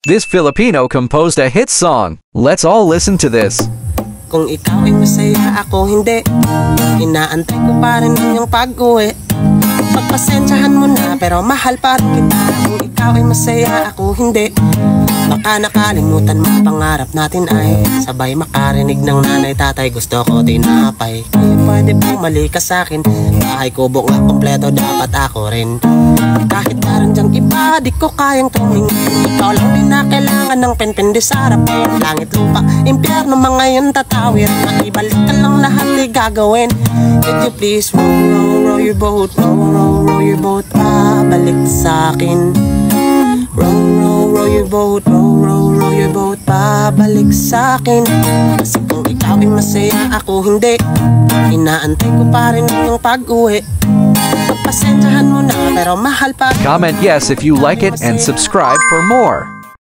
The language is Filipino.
This Filipino composed a hit song. Let's all listen to this. Kung ikaw ay masaya, ako hindi. Inaantay ko pa rin ang iyong pag-uwi. Pagpasensyahan mo na, pero mahal pa rin kita. Kung ikaw ay masaya, ako hindi. Baka nakalimutan mo pangarap natin ay sabay makarinig ng nanay tatay. Gusto ko tinapay, kaya pwede bumalik ka sa'kin. Bahay kubo nga kompleto, dapat ako rin. Kahit meron dyang iba, di ko kayang tumingin. Ikaw lang din na kailangan ng penpende sa harapan. Langit, lupa, impyerno, mga yan tatawir. Maibalik ka lang lahat ay gagawin. Could you please row your boat, row your boat, pabalik sa'kin. Row your boat, row your boat, pabalik sa'kin. Kasi kung ikaw ay masaya, ako hindi. Inaantay ko pa rin yung pag-uwi. Pagpasensyahan mo na, pero mahal pa rin. Comment yes if you like it and subscribe for more.